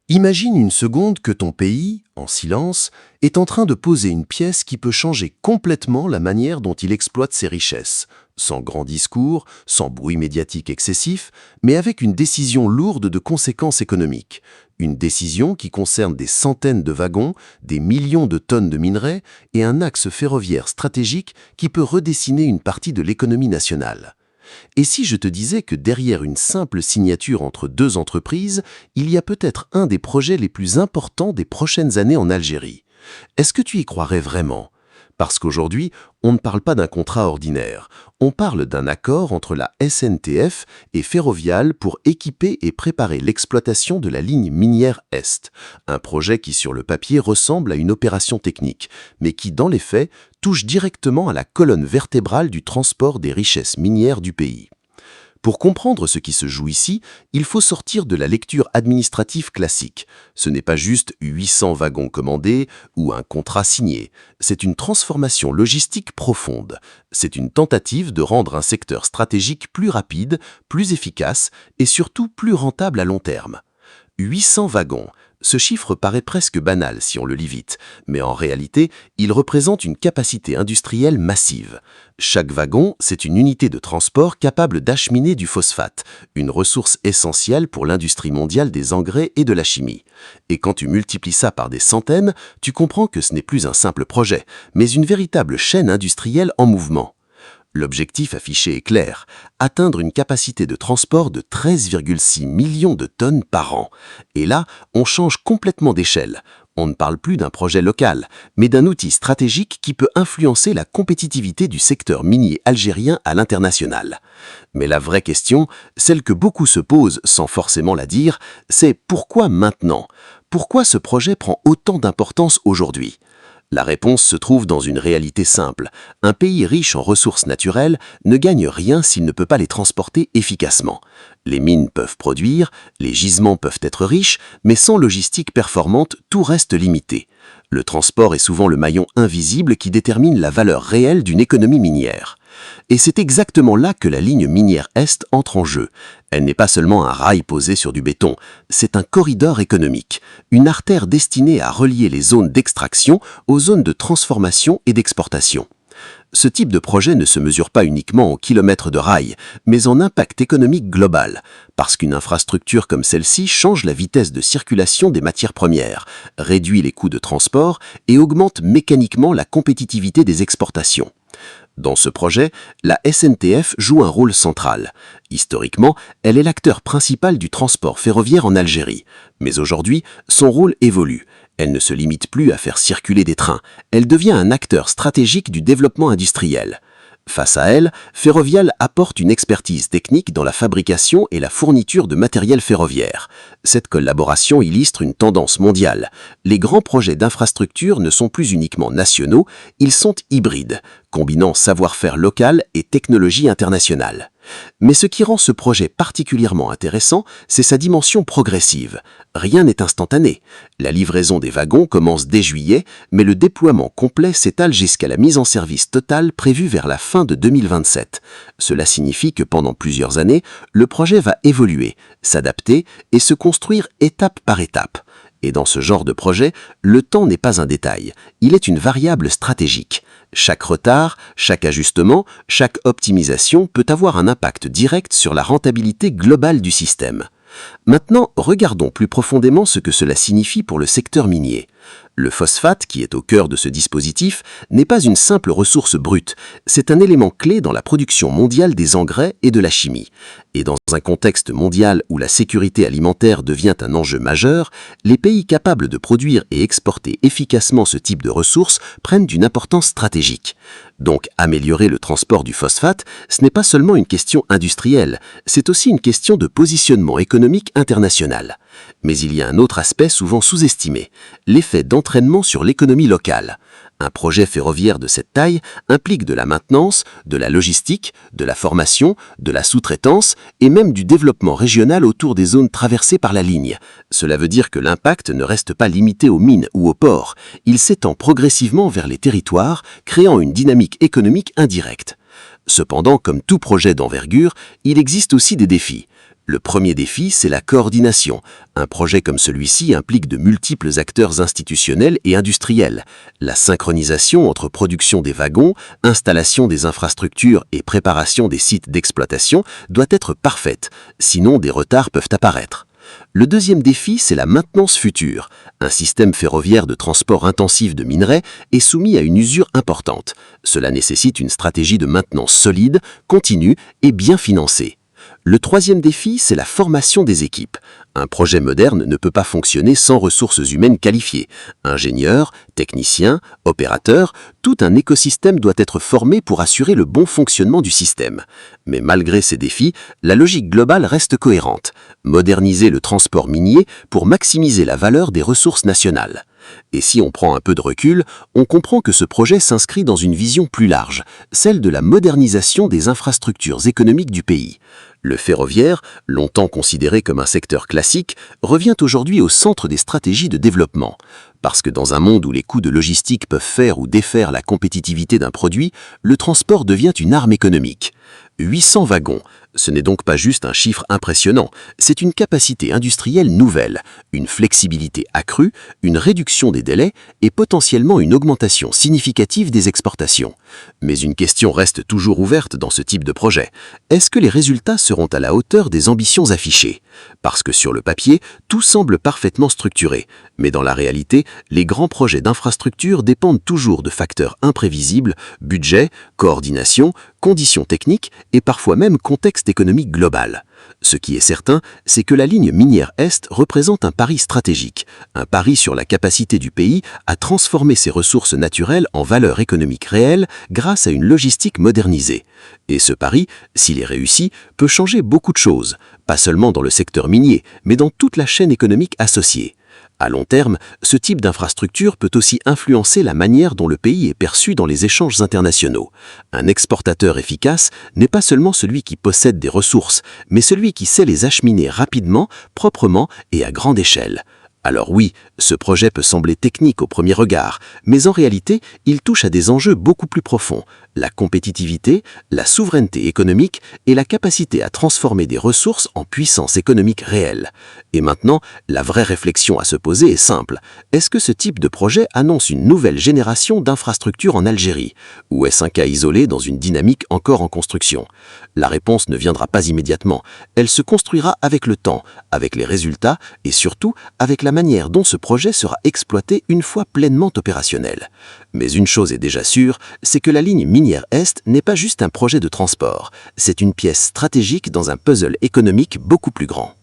Imagine une seconde que ton pays, en silence, est en train de poser une pièce qui peut changer complètement la manière dont il exploite ses richesses, sans grand discours, sans bruit médiatique excessif, mais avec une décision lourde de conséquences économiques. Une décision qui concerne des centaines de wagons, des millions de tonnes de minerais et un axe ferroviaire stratégique qui peut redessiner une partie de l'économie nationale. Et si je te disais que derrière une simple signature entre deux entreprises, il y a peut-être un des projets les plus importants des prochaines années en Algérie? Est-ce que tu y croirais vraiment? Parce qu'aujourd'hui, on ne parle pas d'un contrat ordinaire, on parle d'un accord entre la SNTF et Ferrovial pour équiper et préparer l'exploitation de la ligne minière Est, un projet qui sur le papier ressemble à une opération technique, mais qui dans les faits touche directement à la colonne vertébrale du transport des richesses minières du pays. Pour comprendre ce qui se joue ici, il faut sortir de la lecture administrative classique. Ce n'est pas juste 800 wagons commandés ou un contrat signé. C'est une transformation logistique profonde. C'est une tentative de rendre un secteur stratégique plus rapide, plus efficace et surtout plus rentable à long terme. 800 wagons. Ce chiffre paraît presque banal si on le lit vite, mais en réalité, il représente une capacité industrielle massive. Chaque wagon, c'est une unité de transport capable d'acheminer du phosphate, une ressource essentielle pour l'industrie mondiale des engrais et de la chimie. Et quand tu multiplies ça par des centaines, tu comprends que ce n'est plus un simple projet, mais une véritable chaîne industrielle en mouvement. L'objectif affiché est clair, atteindre une capacité de transport de 13,6 millions de tonnes par an. Et là, on change complètement d'échelle. On ne parle plus d'un projet local, mais d'un outil stratégique qui peut influencer la compétitivité du secteur minier algérien à l'international. Mais la vraie question, celle que beaucoup se posent sans forcément la dire, c'est pourquoi maintenant? Pourquoi ce projet prend autant d'importance aujourd'hui? La réponse se trouve dans une réalité simple. Un pays riche en ressources naturelles ne gagne rien s'il ne peut pas les transporter efficacement. Les mines peuvent produire, les gisements peuvent être riches, mais sans logistique performante, tout reste limité. Le transport est souvent le maillon invisible qui détermine la valeur réelle d'une économie minière. Et c'est exactement là que la ligne minière Est entre en jeu. Elle n'est pas seulement un rail posé sur du béton, c'est un corridor économique, une artère destinée à relier les zones d'extraction aux zones de transformation et d'exportation. Ce type de projet ne se mesure pas uniquement en kilomètres de rail, mais en impact économique global, parce qu'une infrastructure comme celle-ci change la vitesse de circulation des matières premières, réduit les coûts de transport et augmente mécaniquement la compétitivité des exportations. Dans ce projet, la SNTF joue un rôle central. Historiquement, elle est l'acteur principal du transport ferroviaire en Algérie. Mais aujourd'hui, son rôle évolue. Elle ne se limite plus à faire circuler des trains. Elle devient un acteur stratégique du développement industriel. Face à elle, Ferrovial apporte une expertise technique dans la fabrication et la fourniture de matériel ferroviaire. Cette collaboration illustre une tendance mondiale. Les grands projets d'infrastructure ne sont plus uniquement nationaux, ils sont hybrides, combinant savoir-faire local et technologie internationale. Mais ce qui rend ce projet particulièrement intéressant, c'est sa dimension progressive. Rien n'est instantané. La livraison des wagons commence dès juillet, mais le déploiement complet s'étale jusqu'à la mise en service totale prévue vers la fin de 2027. Cela signifie que pendant plusieurs années, le projet va évoluer, s'adapter et se construire étape par étape. Et dans ce genre de projet, le temps n'est pas un détail, il est une variable stratégique. Chaque retard, chaque ajustement, chaque optimisation peut avoir un impact direct sur la rentabilité globale du système. Maintenant, regardons plus profondément ce que cela signifie pour le secteur minier. Le phosphate, qui est au cœur de ce dispositif, n'est pas une simple ressource brute, c'est un élément clé dans la production mondiale des engrais et de la chimie. Et dans un contexte mondial où la sécurité alimentaire devient un enjeu majeur, les pays capables de produire et exporter efficacement ce type de ressources prennent une importance stratégique. Donc améliorer le transport du phosphate, ce n'est pas seulement une question industrielle, c'est aussi une question de positionnement économique international. Mais il y a un autre aspect souvent sous-estimé, l'effet d'entraînement sur l'économie locale. Un projet ferroviaire de cette taille implique de la maintenance, de la logistique, de la formation, de la sous-traitance et même du développement régional autour des zones traversées par la ligne. Cela veut dire que l'impact ne reste pas limité aux mines ou aux ports, il s'étend progressivement vers les territoires, créant une dynamique économique indirecte. Cependant, comme tout projet d'envergure, il existe aussi des défis. Le premier défi, c'est la coordination. Un projet comme celui-ci implique de multiples acteurs institutionnels et industriels. La synchronisation entre production des wagons, installation des infrastructures et préparation des sites d'exploitation doit être parfaite, sinon des retards peuvent apparaître. Le deuxième défi, c'est la maintenance future. Un système ferroviaire de transport intensif de minerais est soumis à une usure importante. Cela nécessite une stratégie de maintenance solide, continue et bien financée. Le troisième défi, c'est la formation des équipes. Un projet moderne ne peut pas fonctionner sans ressources humaines qualifiées. Ingénieurs, techniciens, opérateurs, tout un écosystème doit être formé pour assurer le bon fonctionnement du système. Mais malgré ces défis, la logique globale reste cohérente. Moderniser le transport minier pour maximiser la valeur des ressources nationales. Et si on prend un peu de recul, on comprend que ce projet s'inscrit dans une vision plus large, celle de la modernisation des infrastructures économiques du pays. Le ferroviaire, longtemps considéré comme un secteur classique, revient aujourd'hui au centre des stratégies de développement. Parce que dans un monde où les coûts de logistique peuvent faire ou défaire la compétitivité d'un produit, le transport devient une arme économique. 800 wagons, ce n'est donc pas juste un chiffre impressionnant, c'est une capacité industrielle nouvelle, une flexibilité accrue, une réduction des délais et potentiellement une augmentation significative des exportations. Mais une question reste toujours ouverte dans ce type de projet. Est-ce que les résultats seront à la hauteur des ambitions affichées? Parce que sur le papier, tout semble parfaitement structuré, mais dans la réalité, les grands projets d'infrastructure dépendent toujours de facteurs imprévisibles, budget, coordination, conditions techniques et parfois même contexte économique global. Ce qui est certain, c'est que la ligne minière Est représente un pari stratégique, un pari sur la capacité du pays à transformer ses ressources naturelles en valeur économique réelle grâce à une logistique modernisée. Et ce pari, s'il est réussi, peut changer beaucoup de choses, pas seulement dans le secteur minier, mais dans toute la chaîne économique associée. À long terme, ce type d'infrastructure peut aussi influencer la manière dont le pays est perçu dans les échanges internationaux. Un exportateur efficace n'est pas seulement celui qui possède des ressources, mais celui qui sait les acheminer rapidement, proprement et à grande échelle. Alors oui, ce projet peut sembler technique au premier regard, mais en réalité, il touche à des enjeux beaucoup plus profonds. La compétitivité, la souveraineté économique et la capacité à transformer des ressources en puissance économique réelle. Et maintenant, la vraie réflexion à se poser est simple. Est-ce que ce type de projet annonce une nouvelle génération d'infrastructures en Algérie? Ou est-ce un cas isolé dans une dynamique encore en construction? La réponse ne viendra pas immédiatement. Elle se construira avec le temps, avec les résultats et surtout avec la manière dont ce projet sera exploité une fois pleinement opérationnel. Mais une chose est déjà sûre, c'est que la ligne minière Est n'est pas juste un projet de transport, c'est une pièce stratégique dans un puzzle économique beaucoup plus grand.